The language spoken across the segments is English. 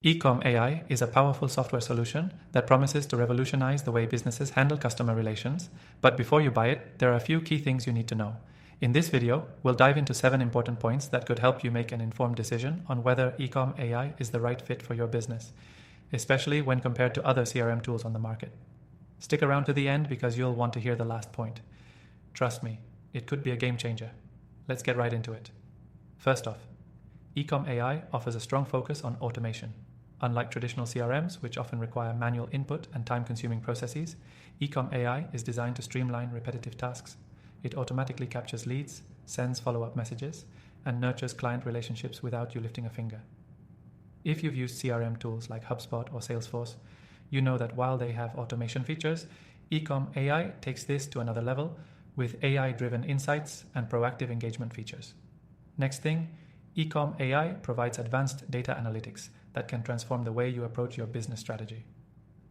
EKOM AI is a powerful software solution that promises to revolutionize the way businesses handle customer relations. But before you buy it, there are a few key things you need to know. In this video, we'll dive into 7 important points that could help you make an informed decision on whether EKOM AI is the right fit for your business, especially when compared to other CRM tools on the market. Stick around to the end because you'll want to hear the last point. Trust me, it could be a game changer. Let's get right into it. First off, EKOM AI offers a strong focus on automation. Unlike traditional CRMs, which often require manual input and time-consuming processes, EKOM AI is designed to streamline repetitive tasks. It automatically captures leads, sends follow-up messages, and nurtures client relationships without you lifting a finger. If you've used CRM tools like HubSpot or Salesforce, you know that while they have automation features, EKOM AI takes this to another level with AI-driven insights and proactive engagement features. Next thing, EKOM AI provides advanced data analytics that can transform the way you approach your business strategy.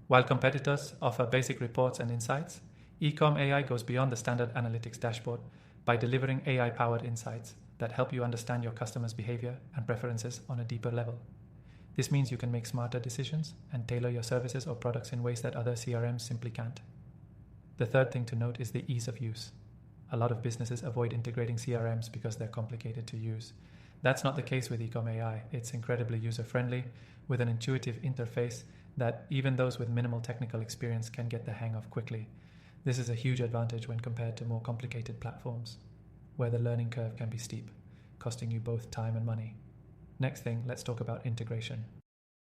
While competitors offer basic reports and insights, EKOM AI goes beyond the standard analytics dashboard by delivering AI-powered insights that help you understand your customers' behavior and preferences on a deeper level. This means you can make smarter decisions and tailor your services or products in ways that other CRMs simply can't. The third thing to note is the ease of use. A lot of businesses avoid integrating CRMs because they're complicated to use. That's not the case with EKOM AI. It's incredibly user-friendly with an intuitive interface that even those with minimal technical experience can get the hang of quickly. This is a huge advantage when compared to more complicated platforms, where the learning curve can be steep, costing you both time and money. Next thing, let's talk about integration.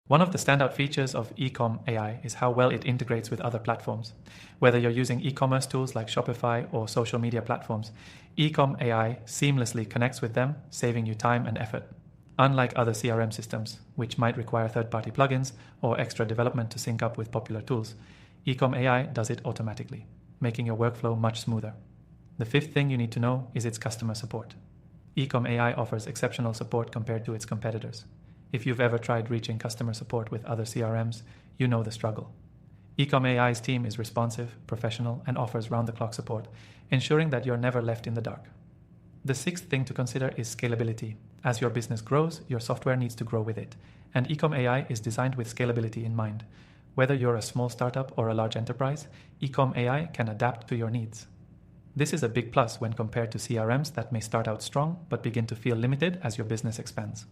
One of the standout features of EKOM AI is how well it integrates with other platforms. Whether you're using e-commerce tools like Shopify or social media platforms, EKOM AI seamlessly connects with them, saving you time and effort. Unlike other CRM systems, which might require third-party plugins or extra development to sync up with popular tools, EKOM AI does it automatically, making your workflow much smoother. The fifth thing you need to know is its customer support. EKOM AI offers exceptional support compared to its competitors. If you've ever tried reaching customer support with other CRMs, you know the struggle. EKOM AI's team is responsive, professional, and offers round-the-clock support, ensuring that you're never left in the dark. The sixth thing to consider is scalability. As your business grows, your software needs to grow with it, and EKOM AI is designed with scalability in mind. Whether you're a small startup or a large enterprise, EKOM AI can adapt to your needs. This is a big plus when compared to CRMs that may start out strong but begin to feel limited as your business expands.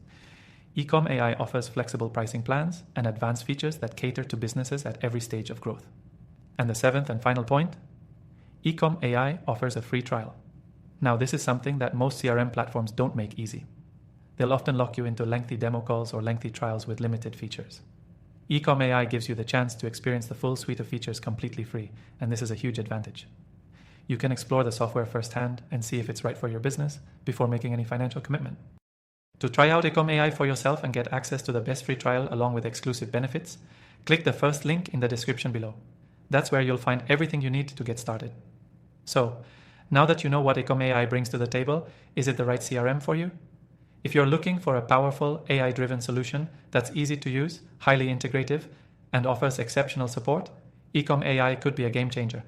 EKOM AI offers flexible pricing plans and advanced features that cater to businesses at every stage of growth. And the seventh and final point, EKOM AI offers a free trial. Now, this is something that most CRM platforms don't make easy. They'll often lock you into lengthy demo calls or lengthy trials with limited features. EKOM AI gives you the chance to experience the full suite of features completely free, and this is a huge advantage. You can explore the software firsthand and see if it's right for your business before making any financial commitment. To try out EKOM AI for yourself and get access to the best free trial along with exclusive benefits, click the first link in the description below. That's where you'll find everything you need to get started. So, now that you know what EKOM AI brings to the table, is it the right CRM for you? If you're looking for a powerful AI-driven solution that's easy to use, highly integrative, and offers exceptional support, EKOM AI could be a game changer.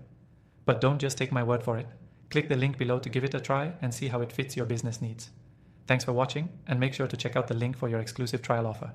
But don't just take my word for it. Click the link below to give it a try and see how it fits your business needs. Thanks for watching, and make sure to check out the link for your exclusive trial offer.